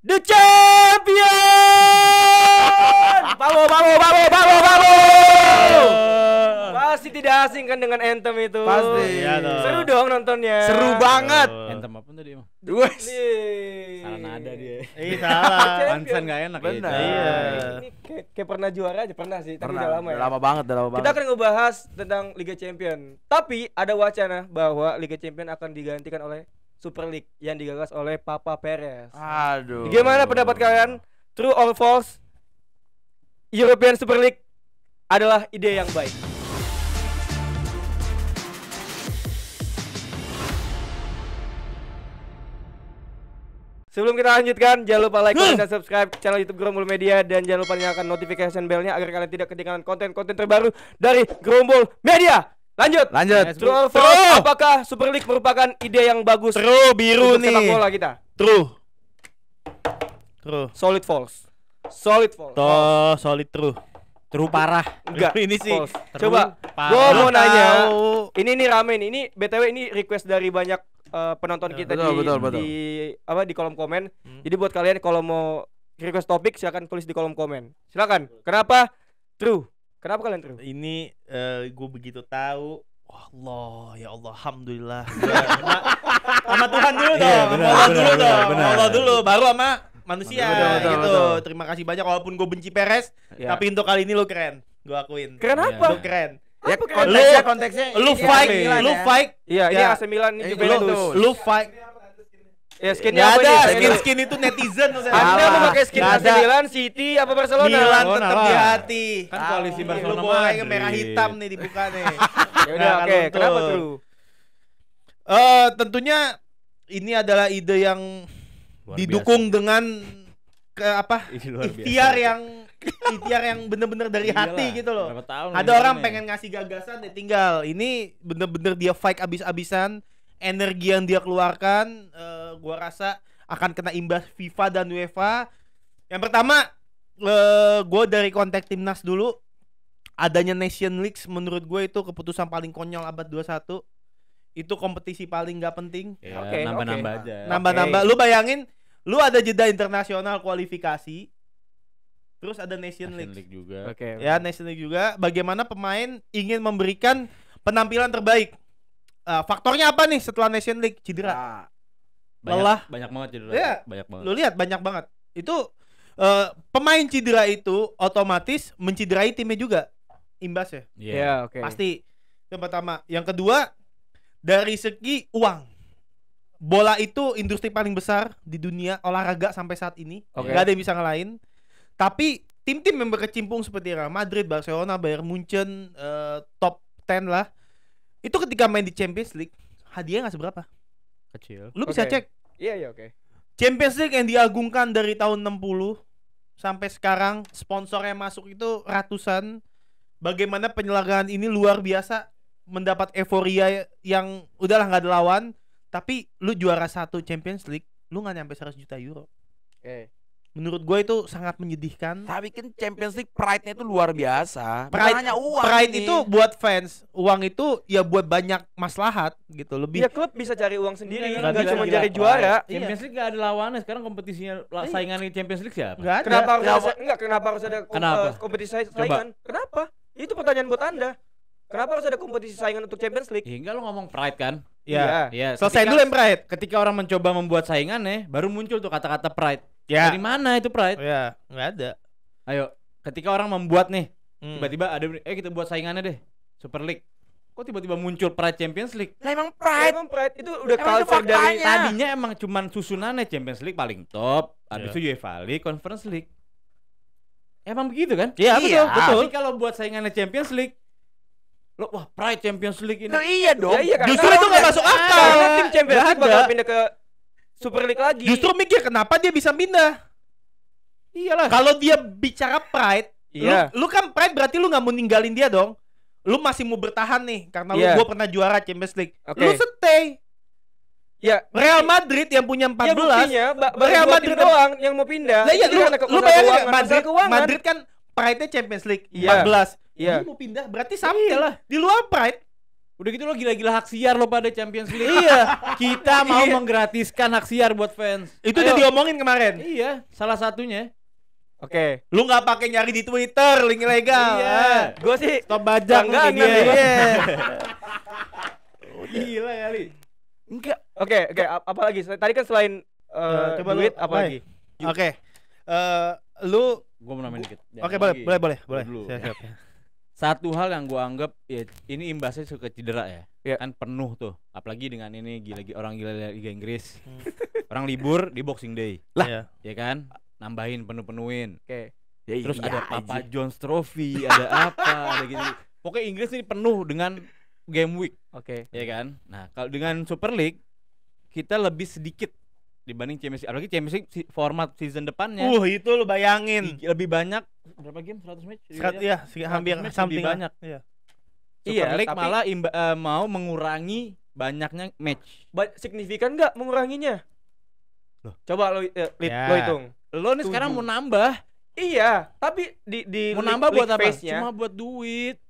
The Champion! Bravo! Pasti tidak asing kan dengan anthem itu. Pasti. Iya dong. Seru dong nontonnya. Seru banget. Anthem apa tadi emang? Nih. Salah nada dia. salah. Pantesan gak enak Bener. gitu. Iya. Ini kayak pernah juara aja pernah sih, tapi udah lama ya. Lama banget, udah lama Kita banget. akan ngebahas tentang Liga Champion. Tapi ada wacana bahwa Liga Champion akan digantikan oleh Super League yang digagas oleh Papa Perez. Aduh. Gimana pendapat kalian? True or false? European Super League adalah ide yang baik. Sebelum kita lanjutkan, jangan lupa like, comment, dan subscribe channel YouTube Gerombol Media. Dan jangan lupa nyalakan notification bell-nya agar kalian tidak ketinggalan konten-konten terbaru dari Gerombol Media. Lanjut. Lanjut. True or false? Apakah Super League merupakan ide yang bagus True biru untuk sepak nih. bola kita? True. Solid false. Solid false. Toh solid true. True parah. Enggak. Ini sih. False. True Coba, parah. gua mau Tahu. nanya. Ini rame nih. Ini BTW ini request dari banyak penonton kita betul. di kolom komen. Jadi buat kalian kalau mau request topik silakan tulis di kolom komen. Silakan. Kenapa true? Kenapa kalian true? Ini gue begitu tahu. Allah, ya Allah, alhamdulillah. Sama Tuhan dulu dong. Iya, benar, Allah dulu benar, dong. benar. Allah dulu, baru sama manusia Betul. gitu. Terima kasih banyak walaupun gue benci Perez, Ya. tapi untuk kali ini lo keren. Gue akuin. Keren apa? Lo keren. Ya Apa keren? konteksnya Lu ini fight, AC Milan lu ya. fight. Iya, ini Ya. AC Milan, ini Ini Juventus. Juventus. Lu fight. Ya skinnya Nggak apa ada, nih? skin itu netizen udah. Anda mau Salah. pakai skin Nggak AC ada. Milan, City apa Barcelona? Milan Barcelona tetap lah. di hati. Kan koalisi Lu Barcelona boleh Madrid. merah hitam nih dibuka nih. Ya udah, Nah, oke. kalau Kenapa untuk- true? Tentunya ini adalah ide yang Luar didukung dengan Ini luar biasa. ikhtiar yang bener-bener dari Iyalah, hati gitu loh. berapa tahun Ada ini orang nih. pengen ngasih gagasan ya tinggal. Ini bener-bener dia fight abis-abisan. Energi yang dia keluarkan gua rasa akan kena imbas FIFA dan UEFA. Yang pertama gua dari konteks timnas dulu. Adanya Nation League menurut gue itu keputusan paling konyol abad 21. Itu kompetisi paling nggak penting. Ya, Oke, nambah-nambah oke. aja. Nambah-nambah. Lu bayangin, lu ada jeda internasional kualifikasi, terus ada Nation Nation League. League juga. Oke. Ya, Nation League juga. Bagaimana pemain ingin memberikan penampilan terbaik. Faktornya apa nih setelah Nation League? Cedera. Ah, Lelah. Banyak banget cedera. Iya. Banyak banget. Lu lihat banyak banget. Itu pemain cedera itu otomatis mencederai timnya juga. Imbas ya. Iya. Ya, oke. Pasti. Yang pertama. Yang kedua, dari segi uang. Bola itu industri paling besar di dunia olahraga sampai saat ini. Oke. Gak ada yang bisa ngalahin. Tapi tim-tim yang berkecimpung seperti Real Madrid, Barcelona, Bayern Munchen, top 10 lah. Itu ketika main di Champions League, hadiahnya gak seberapa. Kecil. Lu bisa Oke. cek. Iya, oke. Champions League yang diagungkan dari tahun 60 sampai sekarang, sponsornya masuk itu ratusan. Bagaimana penyelenggaraan ini luar biasa, mendapat euforia yang udahlah nggak ada lawan. Tapi lu juara satu Champions League, lu nggak nyampe 100 juta euro. Oke. Menurut gue itu sangat menyedihkan. tapi kan Champions League pride-nya itu luar biasa. Bukan Pride, hanya uang pride ini. itu buat fans, uang itu ya buat banyak maslahat gitu. Lebih Ya klub bisa cari uang sendiri, Nggak nggak bisa cuma gila. cari juara. Champions League gak ada lawannya. Sekarang kompetisinya saingannya Champions League siapa? nggak ada. Kenapa harus Ya, ada kenapa harus ada Kenapa? kompetisi saingan? Kenapa? Itu pertanyaan buat Anda. Kenapa harus ada kompetisi saingan untuk Champions League? Ya, enggak, lo ngomong pride kan? Ya. Iya. Selesai ketika- dulu yang pride. Ketika orang mencoba membuat saingannya, baru muncul tuh kata-kata pride. Ya. Dari mana itu pride? Ya, nggak ada. Ayo, ketika orang membuat nih, Hmm. tiba-tiba ada, kita buat saingannya deh, Super League. Kok tiba-tiba muncul Pride Champions League? Lah emang pride. Emang Pride itu udah Emang itu culture dari faktanya. Tadinya emang cuman susunannya Champions League paling top, habis Iya. itu UEFA League, Conference League. Emang begitu kan? Iya, Iya. betul. Tapi kalau buat saingannya Champions League, lo wah Pride Champions League ini. Nah, iya dong. Ya, iya, karena- Justru itu nggak masuk akal. Karena tim Champions Nggak League bakal ada. pindah ke Super League lagi. Justru mikir kenapa dia bisa pindah. Iyalah. Kalau dia bicara pride, Iya. lu kan pride berarti lu nggak mau ninggalin dia dong. Lu masih mau bertahan nih karena Iya. lu gua pernah juara Champions League. Oke. Lu stay. Ya, Real Madrid yang punya ya 14. buktinya baru Real dua Madrid tim doang yang mau pindah. Lah iya Itu lu karena lu masalah bayangin keuangan, nggak? masalah keuangan. Madrid kan pride-nya Champions League Iya. 14. Iya. Lu mau pindah berarti sama Iyalah. di luar pride. Udah gitu lo gila-gila hak siar lo pada Champions League. Iya. Kita mau Iya. menggratiskan hak siar buat fans. Itu Ayo. udah diomongin kemarin. Iya, salah satunya. Oke. Lu nggak pakai nyari di Twitter link ilegal. Iya. Gue sih Stop bajak enggak nih dia. iya. Gila kali. Enggak. Oke, apa lagi? Tadi kan selain Coba lu, duit apa Bay. lagi? Oke. Lu Gua mau nambahin dikit. oke Jangan boleh lagi. boleh. Dulu. Siap. Satu hal yang gua anggap ya ini imbasnya suka cedera ya. Iya. Kan penuh tuh. Apalagi dengan ini orang gila Liga Inggris. Orang libur di Boxing Day. Lah. Iya. Ya kan? Nambahin penuh-penuhin. Oke. Ya, Terus iya ada aja. Papa John's Trophy, ada apa, ada gitu. Pokoknya Inggris ini penuh dengan game week, Oke. ya kan? Nah, kalau dengan Super League kita lebih sedikit dibanding Champions League. Apalagi Champions League format season depannya Itu lu bayangin. lebih banyak berapa game? 100 match? Iya, hampir 100 match something lebih banyak. Iya. Super Iya, League tapi- malah mau mengurangi banyaknya match. Signifikan nggak menguranginya? Loh. Coba lo Ya. lo hitung. Lo nih sekarang 7. mau nambah, Iya, tapi di mau league- nambah buat league apa? phase-nya, Cuma buat duit.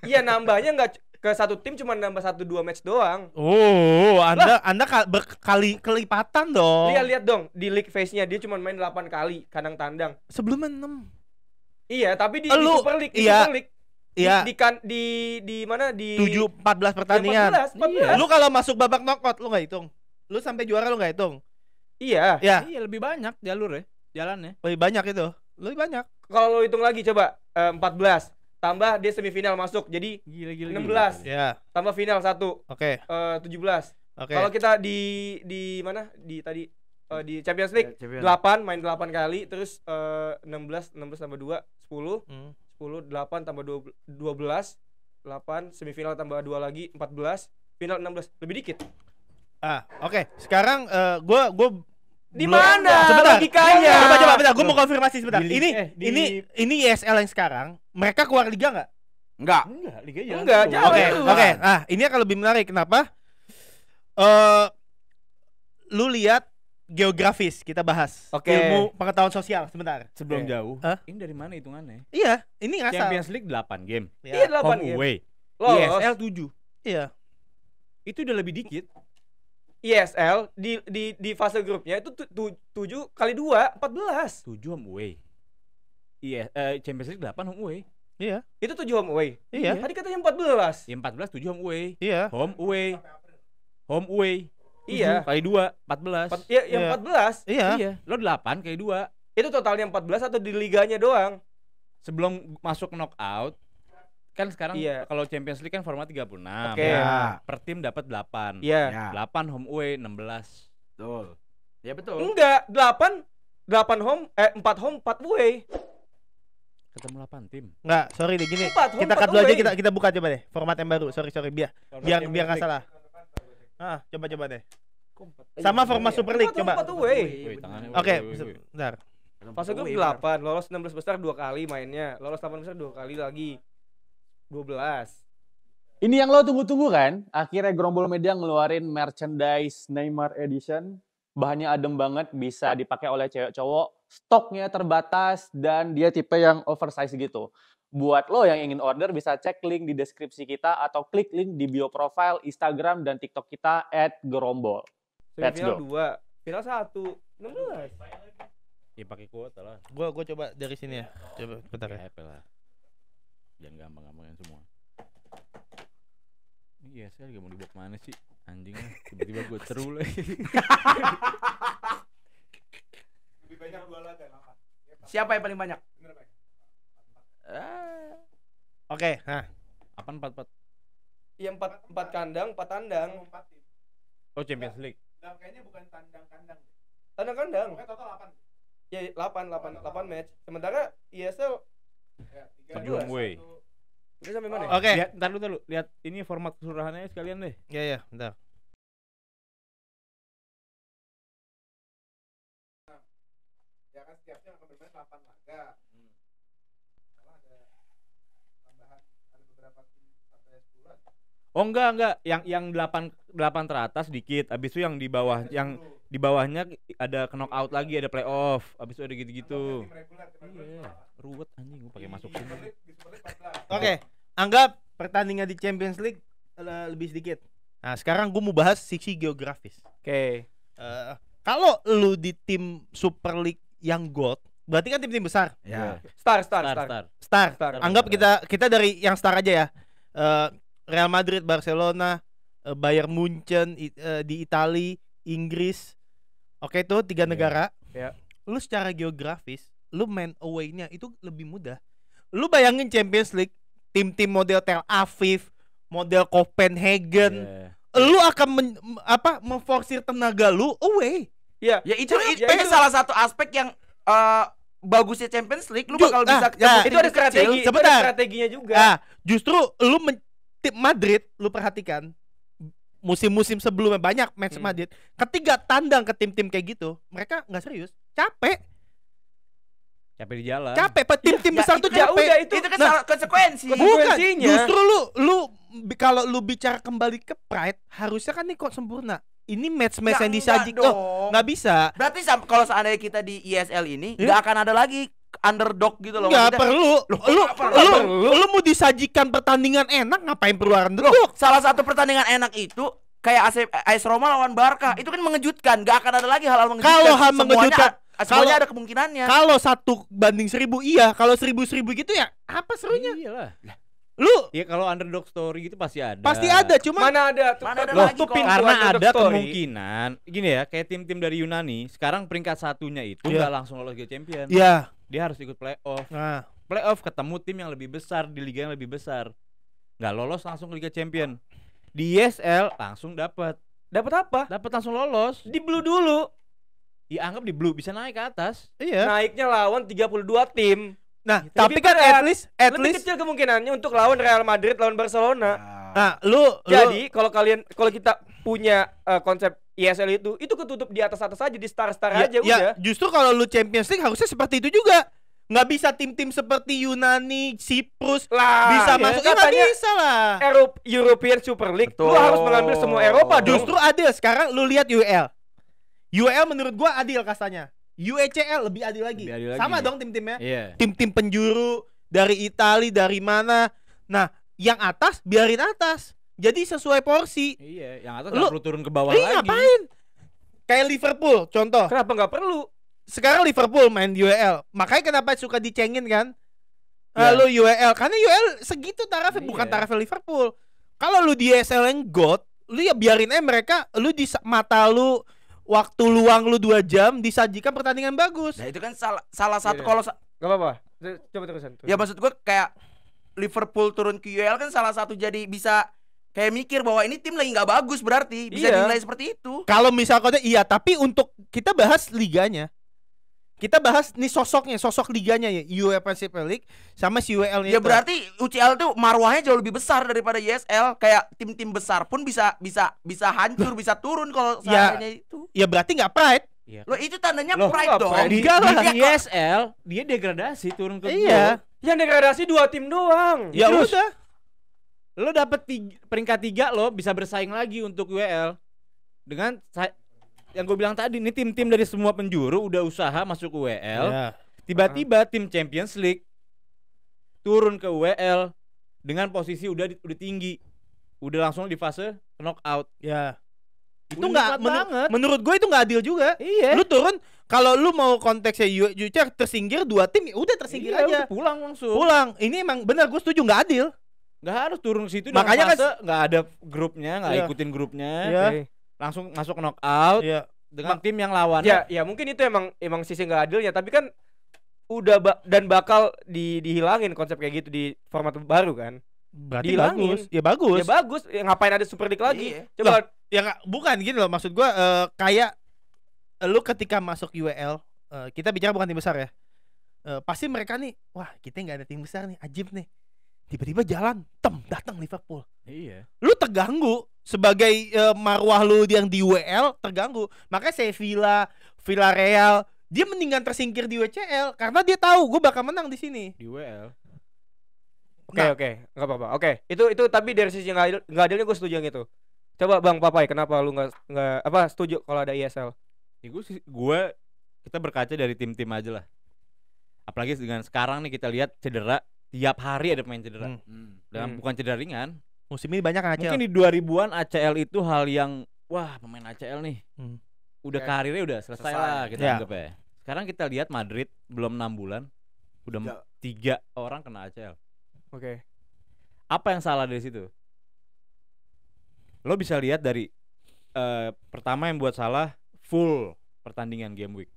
iya nambahnya nggak ke satu tim, cuma nambah 1-2 match doang. Oh, Anda berkali kelipatan dong. Lihat dong di league phase-nya dia cuma main 8 kali kandang tandang. Sebelumnya 6. Iya, tapi di Lu- Super League, di iya. Super League Iya. di mana di 14 pertandingan. 14. Lu kalau masuk babak knockout lu nggak hitung. Lu sampai juara lu nggak hitung. Iya. Ya, Iya, lebih banyak jalur ya, jalannya. lebih banyak itu. Lebih banyak. Kalau lo hitung lagi coba 14 tambah dia semifinal masuk jadi Gila. 16 Ya, tambah final 1 oke. 17. Oke. Kalau kita di mana di tadi di Champions League Champions. 8 main 8 kali terus 16 tambah 2 10 Hmm. 10 8 tambah 12 8 semifinal tambah 2 lagi 14 final 16 lebih dikit. Oke. Sekarang gua Di belum- mana Sebentar. logikanya? Coba bentar, gua mau konfirmasi sebentar. Di- Ini ESL yang sekarang, mereka keluar liga nggak? Enggak. Enggak, liga jalan. Enggak, terus. jalan. Oke, itu. oke. Ini akan lebih menarik. Kenapa? Lu lihat geografis kita bahas. Oke. Ilmu pengetahuan sosial sebentar. Sebelum Oke. jauh, Hah? ini dari mana hitungannya? Iya, ini ngasal. Champions League 8 game, Iya Ya. 8 home game. away. Lolos. ESL 7. Iya. Itu udah lebih dikit. ISL di fase grupnya itu 7 kali 2 14. 7 home away. Champions League 8 home away. Iya. Itu 7 home away. Iya. Tadi katanya 14. Ya 14 7 home away. Iya. Home away. Home away. Iya. 7 kali 2 14. Iya, yang Iya. 14. Iya. Iya, lo 8 kali 2. Itu totalnya 14 atau di liganya doang? Sebelum masuk knockout kan sekarang Iya. kalau Champions League kan format 36. Oke. Ya. Per tim dapat 8. Iya. Ya. 8 home away 16. Betul. Ya betul. Enggak, 8 home 4 home 4 away. Ketemu 8 tim. Enggak, sorry deh gini. Empat, Kita empat cut dulu aja, away. kita buka coba deh format yang baru. Sorry biar nggak salah. Coba deh. Sama format Super League coba. 4 away. Woi, tangannya. Oke, woi. bentar. Fase grup 8, lolos 16 besar 2 kali mainnya. Lolos 8 besar 2 kali lagi. 12. Ini yang lo tunggu-tunggu kan? Akhirnya Grombol Media ngeluarin merchandise Neymar Edition. Bahannya adem banget, bisa dipakai oleh cewek cowok. Stoknya terbatas dan dia tipe yang oversize gitu. Buat lo yang ingin order bisa cek link di deskripsi kita atau klik link di bio profile Instagram dan TikTok kita @gerombol. Let's Semifinal go. 2, final 1, 16. Ya pakai kuota lah. Gua coba dari sini ya. Coba bentar ya. Kayak lah. Jangan gampang-gampangin semua. Iya, saya juga mau dibawa kemana sih? Anjing lah, tiba-tiba gue seru lagi. Siapa yang paling banyak? Oke, nah. Apaan 4-4? Iya 4 kandang, 4 tandang. Oh, Champions League. Tandang-kandang. Ya 8 match. Sementara ESL 7 home away. itu sampai mana? Oke. Lihat, ntar lu. Lihat ini format keseluruhannya sekalian deh. Ya, bentar. Oh enggak. Yang 8 teratas dikit. Habis itu yang di bawah di bawahnya ada knockout lagi, ada playoff. Habis itu ada gitu-gitu. Iya, ruwet anjing gua pakai masuk sini. Oke, anggap pertandingan di Champions League lebih sedikit. Nah, sekarang gue mau bahas sisi geografis. Oke. Kalau lu di tim Super League yang gold, berarti kan tim-tim besar. Ya. Star. Star. Star. Anggap kita dari yang star aja ya. Real Madrid, Barcelona, Bayern Munchen di Italia, Inggris. Oke, itu 3 negara. Ya. Lu secara geografis, lu main away-nya itu lebih mudah. Lu bayangin Champions League, tim-tim model Tel Aviv, model Copenhagen, lu akan memforsir tenaga lu away. Iya. Ya itu Ya, salah satu aspek yang bagusnya Champions League, lu bakal bisa ketemu ya, tim itu ada kecil. strategi, itu ada Sebentar. strateginya juga. Nah, justru lu tim Madrid, lu perhatikan musim-musim sebelumnya banyak match Madrid, ketika tandang ke tim-tim kayak gitu, mereka nggak serius, capek Capek di jalan. tim-tim Ya, besar itu tuh ya capek. udah, itu Itu kan Nah, salah konsekuensi. Bukan, konsekuensinya. justru lu kalau lu bicara kembali ke pride, harusnya kan nih kok sempurna. Ini match-match Ya, yang enggak disajikan, dong. nggak bisa. Berarti kalau seandainya kita di ISL ini Ya. nggak akan ada lagi underdog gitu loh. Nggak Maksudnya, perlu. nggak perlu. Lu mau disajikan pertandingan enak, ngapain perlu underdog? Loh, salah satu pertandingan enak itu kayak AS Roma lawan Barca, itu kan mengejutkan. Nggak akan ada lagi hal-hal mengejutkan. Kalau hal Semuanya mengejutkan, semuanya ada kemungkinannya. Kalau 1:1000 iya, kalau 1000 gitu ya apa serunya? Iyalah. Lu Ya kalau underdog story gitu pasti ada. pasti ada, cuma Mana ada tuh? Mana ada Loh, lagi tuh kok. pintu Karena underdog ada story. kemungkinan gini ya, kayak tim-tim dari Yunani sekarang peringkat satunya itu Iya. nggak langsung lolos Liga Champion. ya. Dia harus ikut playoff. Nah, Playoff ketemu tim yang lebih besar di liga yang lebih besar. Nggak lolos langsung ke Liga Champion. Di ESL langsung dapat Dapat apa? langsung lolos. Di blue dulu. Dianggap di blue bisa naik ke atas. iya. Naiknya lawan 32 tim. Nah, Lebih tapi kan berat. at Lebih least kecil kemungkinannya untuk lawan Real Madrid, lawan Barcelona. nah, lu Jadi kalau kita punya konsep ESL itu ketutup di atas aja, di star-star aja ya, udah. justru kalau lu Champions League harusnya seperti itu juga. Nggak bisa tim-tim seperti Yunani, Siprus Lah, bisa ya, masuk. Ya, nggak katanya bisa lah. European Super League. Lu Betul. harus mengambil semua Eropa dong. Justru adil. Sekarang lu lihat UEL. UEL menurut gua adil kastanya. UECL lebih adil lagi. Lebih adil lagi. Sama dong tim-timnya. Iya. Tim-tim penjuru dari Italia, dari mana. Nah, yang atas biarin atas. Jadi sesuai porsi. Iya, yang atas Lu- nggak perlu turun ke bawah Ini lagi. ngapain? Kayak Liverpool, contoh. Kenapa nggak perlu? Sekarang Liverpool main di UEL. Makanya kenapa suka dicengin kan? Ya. Lu UEL, karena UEL segitu tarafnya, bukan Iya. tarafnya Liverpool. Kalau lu di ESL yang God, lu ya biarin aja mereka, lu di mata lu waktu luang lu 2 jam disajikan pertandingan bagus. Nah, itu kan salah satu Iya. kalau Gak apa-apa. Coba terusan. ya maksud gua kayak Liverpool turun ke UEL kan salah satu jadi bisa kayak mikir bahwa ini tim lagi nggak bagus, berarti bisa Iya. dinilai seperti itu. Kalau misalnya iya, tapi untuk kita bahas liganya. Kita bahas nih sosok liganya ya, UEFA Super League sama si UEL-nya. Ya berarti UCL tuh marwahnya jauh lebih besar daripada ISL. Kayak tim-tim besar pun bisa hancur, bisa turun kalau Ya. seandainya itu. ya berarti nggak pride. Iya. Loh itu tandanya Loh, pride nggak dong. pride. Di Enggak lah. ISL dia degradasi turun ke Iya. Yang degradasi 2 tim doang. Ya Terus, udah. lo dapet peringkat 3 lo bisa bersaing lagi untuk UEL dengan yang gue bilang tadi nih, tim-tim dari semua penjuru udah usaha masuk UEL, Ya. tiba-tiba tim Champions League turun ke UEL dengan posisi udah tinggi, udah langsung di fase knockout. Ya. Itu Nikmat nggak banget. menurut gue itu nggak adil juga. Iya. Lu turun kalau lu mau konteksnya UCL tersingkir 2 tim, ya udah tersingkir Iya, aja. udah pulang langsung. Pulang. Ini emang benar, gue setuju nggak adil. Nggak harus turun ke situ. Makanya Makanya kan- nggak ada grupnya, nggak Iya. ikutin grupnya, Iya. Oke. langsung masuk knockout Iya. dengan tim yang lawan. Ya mungkin itu emang sisi nggak adilnya, tapi kan udah dan bakal dihilangin konsep kayak gitu di format baru kan. Berarti Dihilangin. bagus. Ya bagus. Ya bagus, ya ngapain ada Super League lagi? Iya. Coba Ya nggak, bukan gini loh, maksud gua kayak lu ketika masuk UEL, kita bicara bukan tim besar ya. Pasti mereka nih, wah kita nggak ada tim besar nih, ajib nih. Tiba-tiba jalan, datang Liverpool. Iya. Lu terganggu sebagai marwah lu yang di UEL terganggu. Makanya Sevilla, Villarreal, dia mendingan tersingkir di WCL karena dia tahu gue bakal menang di sini. Di WL. Oke, nggak apa-apa. Oke, itu tapi dari sisi nggak adilnya gue setuju yang itu. Coba Bang Papai, kenapa lu nggak setuju kalau ada ISL? Ya kita berkaca dari tim-tim aja lah. Apalagi dengan sekarang nih kita lihat cedera, tiap hari ada pemain cedera. Dan bukan cedera ringan. Musim ini banyak kan ACL. Mungkin di 2000-an ACL itu hal yang wah, pemain ACL nih. Udah Oke. karirnya udah selesai lah kita Ya. anggap ya. Sekarang kita lihat Madrid belum 6 bulan udah 3 orang kena ACL. Oke. Apa yang salah dari situ? Lo bisa lihat dari pertama yang buat salah full pertandingan game week.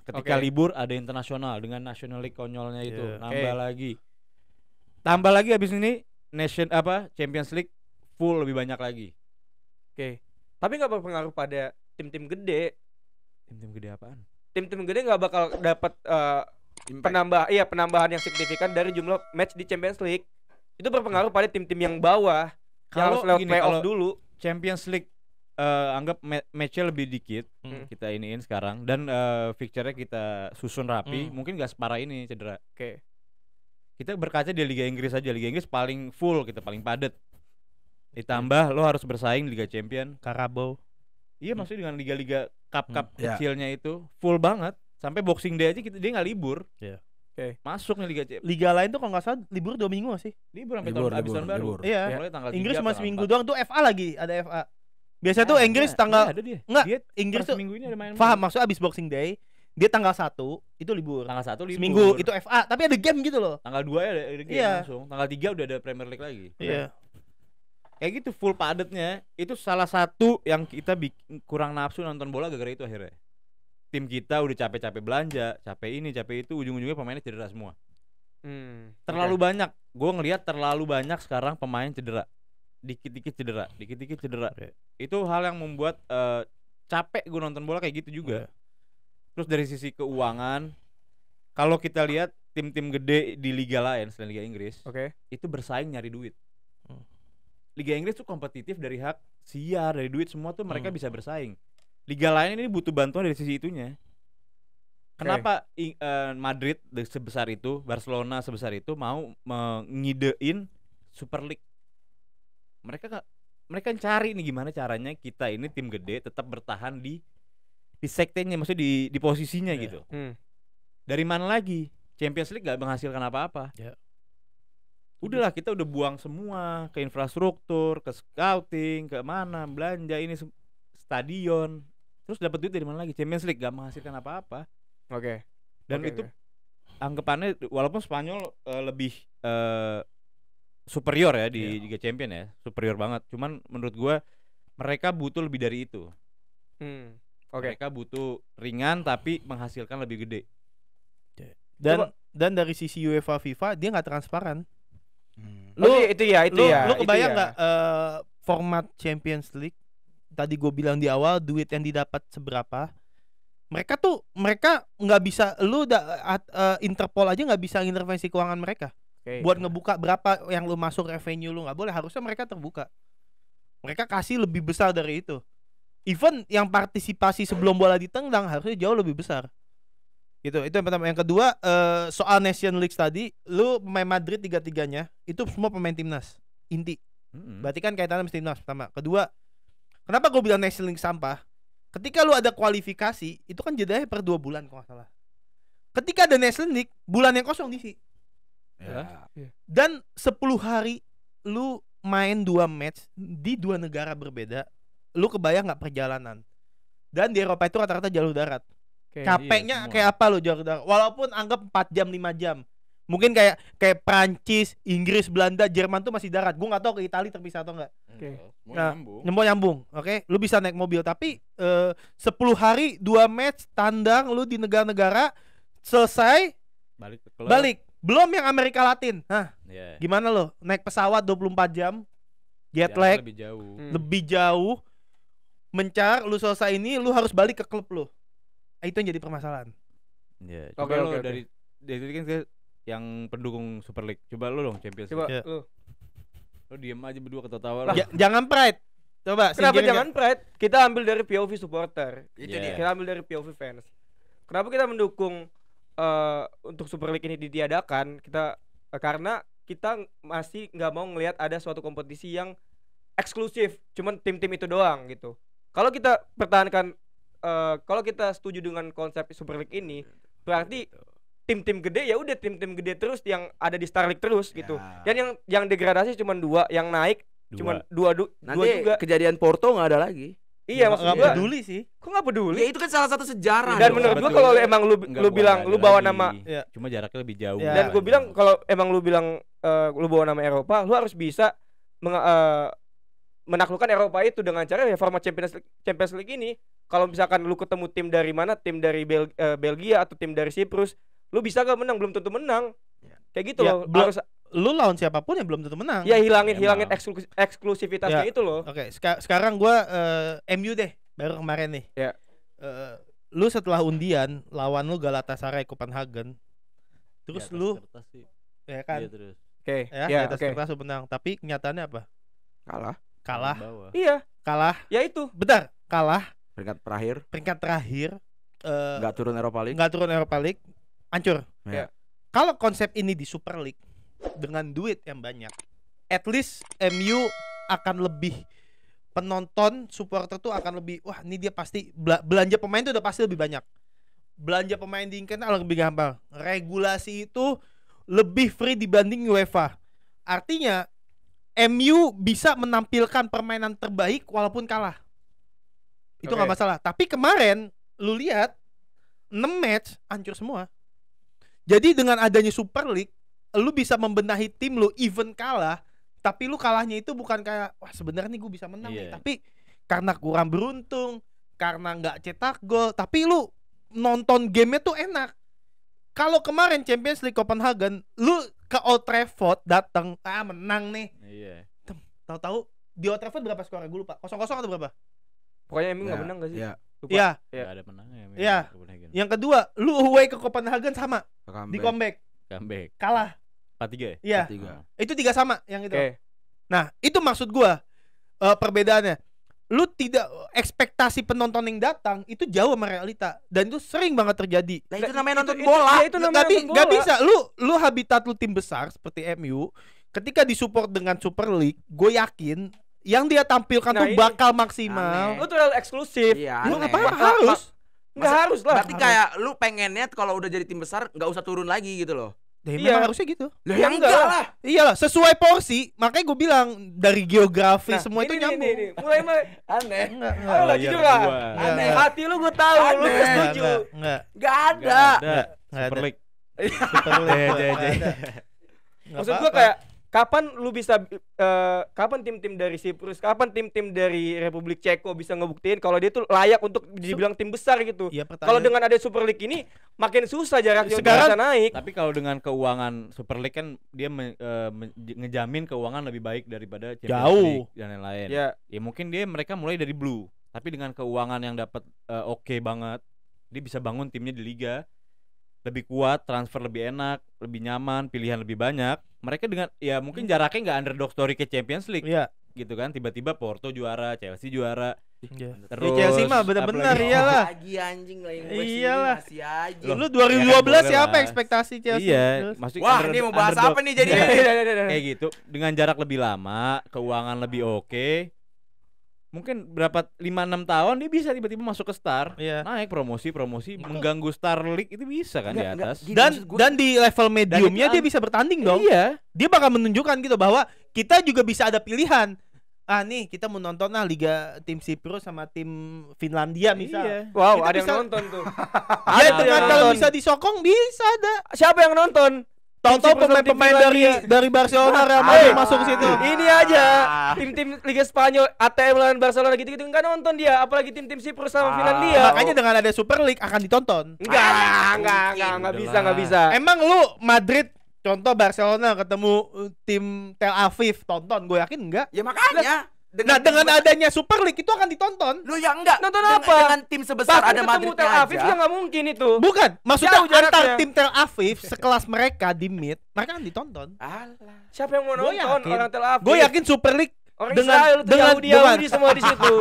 Ketika Oke. libur ada internasional dengan National League konyolnya itu, Iya. nambah Oke. lagi. Tambah lagi habis ini Champions League full lebih banyak lagi. Oke. Tapi nggak berpengaruh pada tim-tim gede. Tim-tim gede apaan? Tim-tim gede nggak bakal dapat penambahan yang signifikan dari jumlah match di Champions League. Itu berpengaruh pada tim-tim yang bawah yang Kalau harus lewat gini, playoff kalau dulu. Champions League anggap matchnya lebih dikit kita iniin sekarang dan fixture-nya kita susun rapi, mungkin gak separah ini cedera. Oke. Kita berkaca di Liga Inggris aja, Liga Inggris paling full, kita paling padat. Ditambah lo harus bersaing di Liga Champion. Carabao. Iya, maksudnya dengan liga-liga cup-cup Ya. kecilnya itu full banget. Sampai Boxing Day aja dia nggak libur. Iya. Oke. Masuk nih Liga Champion. Liga lain tuh kalau nggak salah libur 2 minggu nggak sih? Libur sampai Libur, tahun habis tahun baru. libur. Iya. Mulai tanggal Inggris 3 cuma atau seminggu 4. doang tuh FA lagi, ada FA. Biasanya tuh Inggris tanggal ada dia. enggak, Dia Inggris per tuh seminggu ini ada main. paham maksudnya abis Boxing Day, dia tanggal 1 itu libur. Tanggal 1 libur. Seminggu itu FA, tapi ada game gitu loh. Tanggal 2 ya ada game Iya. langsung. Tanggal 3 udah ada Premier League lagi. Iya. Kayak gitu full padatnya. Itu salah satu yang kita kurang nafsu nonton bola gara-gara itu akhirnya. Tim kita udah capek-capek belanja, capek ini, capek itu, ujung-ujungnya pemainnya cedera semua. Terlalu banyak. Gue ngelihat terlalu banyak sekarang pemain cedera. Dikit-dikit cedera, dikit-dikit cedera. Itu hal yang membuat capek gue nonton bola kayak gitu juga. Terus dari sisi keuangan, kalau kita lihat tim-tim gede di liga lain selain Liga Inggris, Oke. itu bersaing nyari duit. Liga Inggris tuh kompetitif dari hak siar, dari duit semua tuh mereka bisa bersaing. Liga lain ini butuh bantuan dari sisi itunya. Kenapa Madrid sebesar itu, Barcelona sebesar itu mau mengidein Super League? Mereka cari nih gimana caranya kita ini tim gede tetap bertahan di sektenya, maksudnya di posisinya gitu. Dari mana lagi? Champions League gak menghasilkan apa-apa. Ya. Udahlah, kita udah buang semua ke infrastruktur, ke scouting, ke mana belanja ini stadion. Terus dapat duit dari mana lagi? Champions League gak menghasilkan apa-apa. Oke. Dan Oke, itu oke. anggapannya walaupun Spanyol lebih superior ya di Liga Champion ya, superior banget. Cuman menurut gua mereka butuh lebih dari itu. Oke. Mereka butuh ringan tapi menghasilkan lebih gede. Dan dari sisi UEFA FIFA dia nggak transparan. Lu itu ya. Lu kebayang itu ya. nggak format Champions League? Tadi gue bilang di awal duit yang didapat seberapa? Mereka nggak bisa, Interpol aja nggak bisa intervensi keuangan mereka. Oke. Buat ngebuka berapa yang lu masuk revenue lu nggak boleh, harusnya mereka terbuka. Mereka kasih lebih besar dari itu. Even yang partisipasi sebelum bola ditendang harusnya jauh lebih besar. Gitu. Itu yang pertama. Yang kedua, soal Nation League tadi, lu pemain Madrid 3-3-nya itu semua pemain timnas inti. Berarti kan kaitannya sama timnas pertama. Kedua, kenapa gue bilang Nation League sampah? Ketika lu ada kualifikasi, itu kan jedanya per 2 bulan kalau nggak salah. Ketika ada Nation League, bulan yang kosong diisi. Ya. Dan 10 hari lu main 2 match di 2 negara berbeda, lu kebayang nggak perjalanan? Dan di Eropa itu rata-rata jalur darat. Oke. Capeknya semua. kayak apa lu jalur darat? Walaupun anggap 4 jam 5 jam. Mungkin kayak Prancis, Inggris, Belanda, Jerman tuh masih darat. Gua nggak tahu ke Italia terpisah atau enggak. Oke. Nah, nyambung. Oke, lu bisa naik mobil tapi 10 hari 2 match tandang lu di negara-negara, selesai balik ke klub. balik. Belum yang Amerika Latin. Hah, Ya. gimana lo? Naik pesawat 24 jam, jet Jarak lag, lebih jauh. lebih jauh. Mencar, lu selesai ini, lu harus balik ke klub lu. Itu yang jadi permasalahan. Ya, Oke, coba lo oke. dari kan yang pendukung Super League. Coba lo dong Champions Coba League. Ya. lu. Lo diem aja berdua ketawa lo. Jangan pride. Coba Kenapa singkirin jangan pride? Kita ambil dari POV supporter. Itu Yeah. dia. Kita ambil dari POV fans. Kenapa kita mendukung untuk Super League ini ditiadakan? Kita karena kita masih nggak mau ngelihat ada suatu kompetisi yang eksklusif, cuman tim-tim itu doang gitu. Kalau kita pertahankan, kalau kita setuju dengan konsep Super League ini, berarti tim-tim gede ya udah tim-tim gede terus yang ada di Star League terus gitu. Ya. Dan yang degradasi cuma 2, yang naik Cuman dua Nanti juga. kejadian Porto nggak ada lagi. Iya, maksud Nggak gua. peduli sih. Kok nggak peduli? Ya itu kan salah satu sejarah. Dan dong. menurut gua Betul. kalau emang lu Enggak, bilang gua lu nggak bawa ada nama lagi. Iya. Cuma jaraknya lebih jauh. Iya. dan gua bilang kalau emang lu bilang lu bawa nama Eropa, lu harus bisa menaklukkan Eropa itu dengan cara ya format Champions League ini. Kalau misalkan lu ketemu tim dari mana, tim dari Belgia atau tim dari Siprus, lu bisa gak menang? Belum tentu menang. Kayak gitu Ya, loh. belum- Harus Lu lawan siapapun ya belum tentu menang. ya hilangin Emang. eksklusivitasnya Ya. itu loh. Oke, sekarang gua MU deh, baru kemarin nih. Ya. Lu setelah undian lawan lu Galatasaray Copenhagen. Terus lu ya kan? Iya, terus. Oke. Ya, Ya, di atas oke. kertas lu menang, tapi kenyataannya apa? Kalah Kalah. Bawah. Iya, Kalah. ya itu. Bentar, kalah peringkat terakhir, peringkat terakhir. nggak turun Eropa League. Nggak turun Europa League, hancur. Ya. Kalau konsep ini di Super League dengan duit yang banyak, at least MU akan lebih, penonton supporter tuh akan lebih, wah ini dia pasti belanja pemain tuh udah pasti lebih banyak. Belanja pemain di Inggris lebih gampang. Regulasi itu lebih free dibanding UEFA. Artinya MU bisa menampilkan permainan terbaik walaupun kalah. Itu nggak Oke. masalah. Tapi kemarin lu lihat 6 match hancur semua. Jadi dengan adanya Super League, lu bisa membenahi tim lu even kalah, tapi lu kalahnya itu bukan kayak wah sebenarnya nih gue bisa menang nih, Iya. tapi karena kurang beruntung, karena nggak cetak gol, tapi lu nonton gamenya tuh enak. Kalau kemarin Champions League Copenhagen, lu ke Old Trafford datang, menang nih. Iya. Tahu-tahu di Old Trafford berapa skornya? Gue lupa. 0-0 atau berapa? Pokoknya MU Ya, nggak menang gak sih? ya. Lupa. Iya. Nggak ada menangnya. Iya. Copenhagen. Yang kedua, lu away ke Copenhagen sama di comeback Comeback. kalah. 4-3 ya? Iya. Tiga. Itu 3 sama yang itu. Oke. Nah, itu maksud gua perbedaannya. Lu tidak, ekspektasi penonton yang datang itu jauh sama realita dan itu sering banget terjadi. Nah itu namanya nonton itu- bola. ya, itu namanya nonton Nggak bola. bisa. Lu habitat lu tim besar seperti MU, ketika disupport dengan Super League, gue yakin yang dia tampilkan Nah, tuh ini bakal maksimal. aneh. Lu terlalu eksklusif. Iya. Lu aneh. ngapain harus? Nggak harus lah. Berarti kayak lu pengennya kalau udah jadi tim besar nggak usah turun lagi gitu loh. Ya, Iya. memang harusnya gitu. Lah Ya ya enggak enggak lah. lah. Iyalah, sesuai porsi. Makanya gue bilang dari geografi Nah, semua itu ini, nyambung. ini. Mulai Aneh. Enggak. Ayo lah, Layer jujur lah. dua. Aneh. Iya. Hati lu gue tahu, lu Aneh. nggak setuju. Enggak. Nggak ada. Nggak ada. Nggak Super ada. League. Super League. Nggak ada. Nggak Maksud gua apa-apa. kayak kapan lu bisa kapan tim-tim dari Siprus, kapan tim-tim dari Republik Ceko bisa ngebuktiin kalau dia tuh layak untuk dibilang tim besar gitu. Iya, pertanyaan- Kalau dengan ada Super League ini makin susah jaraknya untuk Sekarang- bisa naik. Tapi kalau dengan keuangan Super League kan dia ngejamin keuangan lebih baik daripada Champions Jauh. League dan lain-lain. Ya, Ya mungkin mereka mulai dari blue, tapi dengan keuangan yang dapat oke banget, dia bisa bangun timnya di liga lebih kuat, transfer lebih enak, lebih nyaman, pilihan lebih banyak. Mereka dengan ya mungkin jaraknya nggak underdog story ke Champions League Iya. gitu kan, tiba-tiba Porto juara, Chelsea juara. Iya. Terus Ya, Chelsea mah bener-bener apalagi- iyalah. Lagi anjing lah yang Iyalah. masih aja. Loh, Lu 2012 ya kan, siapa boleh lah. ekspektasi Chelsea? Iya, Terus? maksudnya Wah, ini mau bahas apa nih jadi? Kayak gitu, dengan jarak lebih lama, keuangan lebih oke. Mungkin berapa 5-6 tahun dia bisa tiba-tiba masuk ke Star, Iya. naik promosi mengganggu Star League itu bisa kan di Enggak, atas. gini, Dan maksud gua- dan di level mediumnya itu dia bisa bertanding dong. Iya. Dia bakal menunjukkan gitu bahwa kita juga bisa ada pilihan. Ah nih kita mau nonton Liga tim Siprus sama tim Finlandia misal. Iya. wow, Kita ada bisa- yang nonton tuh. Ya Ada dengan yang kalau nonton. bisa disokong bisa ada. Siapa yang nonton? Tahu-tahu Siprus sama tim pemain-pemain Finlandia. dari Barcelona Real Hey, Madrid masuk ke situ. Ini aja tim-tim Liga Spanyol, ATM lawan Barcelona gitu-gitu nggak nonton dia, apalagi tim-tim Siprus sama Finlandia. Makanya dengan ada Super League akan ditonton. Nggak bisa. Emang lu Madrid contoh Barcelona ketemu tim Tel Aviv tonton, gue yakin enggak. Ya makanya. Nah dengan adanya Super League itu akan ditonton. Lu ya enggak. Nonton Dengan- apa? Dengan tim sebesar Bahkan ada ketemu Madrid Tel Aviv aja. ya nggak mungkin itu. Bukan, maksudnya Jauh jaraknya. antar tim Tel Aviv sekelas mereka di mid, mereka akan ditonton. Alah. Siapa yang mau Gua nonton yakin. orang Tel Aviv? Gue yakin Super League orang dengan- Israel tuh dengan- Yahudi semua di situ.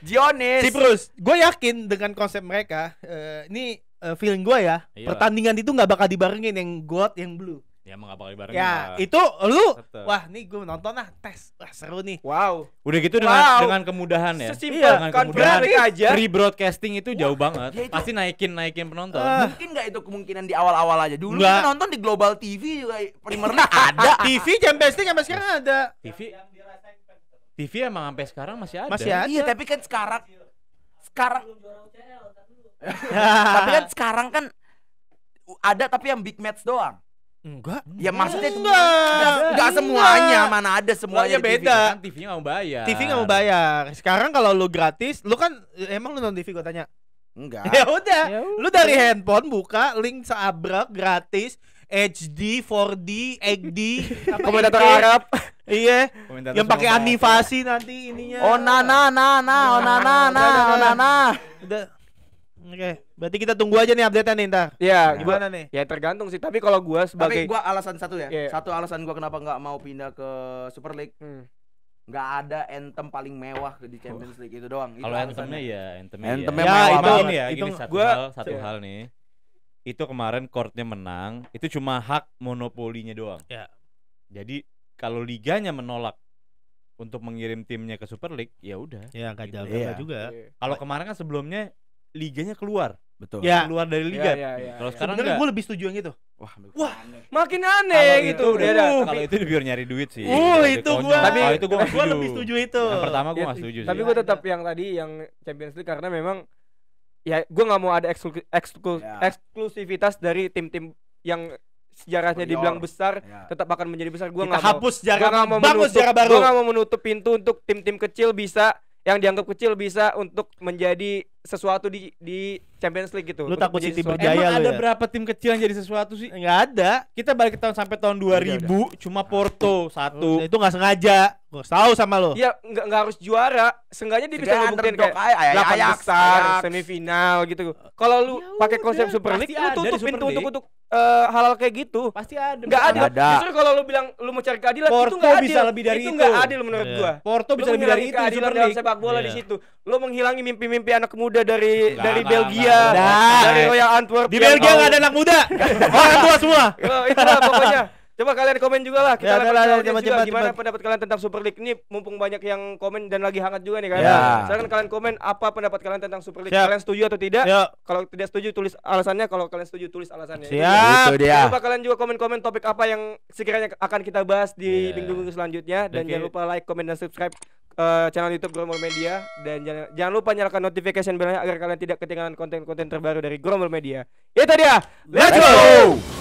Zionis. Siprus. Gue yakin dengan konsep mereka, ini feeling gue ya, Iyalah. pertandingan itu nggak bakal dibarengin yang gold, yang blue. Ya emang gak bakal bareng. Ya, itu lu Tetep. wah, nih gue nonton lah tes. Wah, seru nih. Wow. Udah gitu Wow. dengan kemudahan ya. Sesimpel Dengan kemudahan grafik aja. free broadcasting itu jauh banget. ya itu- Pasti naikin penonton. Mungkin nggak itu kemungkinan di awal-awal aja. Dulu Nggak. kita nonton di Global TV juga Premier League ada. TV Champions League sampai sekarang ada. TV emang sampai sekarang masih ada. Masih ada. Iya, tapi kan sekarang tapi kan sekarang kan ada tapi yang big match doang. Enggak. Ya maksudnya Enggak. enggak semuanya, mana ada semuanya Lah, ya di TV. beda. Kan TV-nya nggak mau bayar. TV nggak mau bayar. Sekarang kalau lu gratis, lu kan emang lu nonton TV gue tanya. Enggak. Ya udah, lu dari handphone buka link seabrek gratis HD, 4D, XD, apa, Komentator 8K. Arab. Iya, Komentator yang pakai semua animasi nanti ininya. Oh nana. Udah. Oke, berarti kita tunggu aja nih update-nya nih ntar. Ya, Gimana nih? Ya tergantung sih. Tapi kalau gua Tapi sebagai gua alasan satu ya. Iya. Satu alasan gua kenapa nggak mau pindah ke Super League. Hmm. Nggak ada anthem paling mewah di Champions League itu doang. Itu Kalau alasannya. anthemnya ya, anthemnya Anthemnya ya. mewah Itu banget. ini ya, Itu gini satu gua- hal nih. Itu kemarin courtnya menang, itu cuma hak monopolinya doang. Ya. Jadi kalau liganya menolak untuk mengirim timnya ke Super League, ya udah. Ya enggak jauh Iya. juga. Kalau kemarin kan sebelumnya liganya keluar, Betul. Ya. keluar dari liga. Ya. Kalau sekarang Sebenarnya enggak. gue lebih setuju yang itu. Wah, Makin Kalau aneh gitu. itu udah, Beda. kalau itu biar nyari duit sih. itu Udah gua. konyol. Tapi- Kalau itu gua nggak Gua setuju. lebih setuju itu. Yang pertama gua Ya, nggak setuju sih. Tapi gue tetap yang tadi yang Champions League karena memang ya gue nggak mau ada Ya. eksklusivitas dari tim-tim yang sejarahnya Superior. dibilang besar Ya. tetap akan menjadi besar. Gue Kita nggak mau. hapus Gua sejarah, nggak mau bangun menutup, sejarah baru. gua nggak mau menutup pintu untuk tim-tim kecil bisa yang dianggap kecil bisa untuk menjadi sesuatu di Champions League gitu. Lu Untuk takut menjadi City sesuatu. berjaya Emang lu ada ya? berapa tim kecil yang jadi sesuatu sih? Enggak ada. Kita balik ke tahun sampai tahun 2000 cuma Porto satu. Itu enggak sengaja. Gua tahu sama lu. Ya nggak harus juara, seenggaknya dia bisa Seenggaknya ngebuktiin underdog kayak aja, 8 Ajax, besar, Ajax. semifinal gitu. Kalau lu pakai konsep Super League, pasti lu ada tutup di Super pintu League. untuk hal-hal kayak gitu. Pasti ada. Nggak adil. Nggak ada. Justru kalau lu bilang lu mau cari keadilan itu Porto nggak adil. bisa lebih dari itu. itu. Nggak adil menurut Iya. gua. Porto Lu bisa lebih dari menghilangi itu di keadilan Super dalam League. sepak bola di Iya. situ. Lu menghilangi mimpi-mimpi anak muda dari Nggak, Belgia, nggak. dari Royal Antwerp. Di Belgia enggak ada anak muda. Orang tua semua. Itulah pokoknya. Coba kalian komen juga lah. Kita Ya, dapat udah, audiens juga cepat, gimana cepat. pendapat kalian tentang Super League ini. Mumpung banyak yang komen dan lagi hangat juga nih kan. Ya. Silakan kalian komen apa pendapat kalian tentang Super League. Siap. Kalian setuju atau tidak? Yuk. Kalau tidak setuju tulis alasannya. Kalau kalian setuju tulis alasannya. Siap. Itu dia. Coba kalian juga komen-komen topik apa yang sekiranya akan kita bahas di Iya. minggu-minggu selanjutnya. Dan Oke. jangan lupa like, comment, dan subscribe channel YouTube Gromol Media. Dan jangan lupa nyalakan notification bellnya agar kalian tidak ketinggalan konten-konten terbaru dari Gromol Media. Itu dia. Let's go!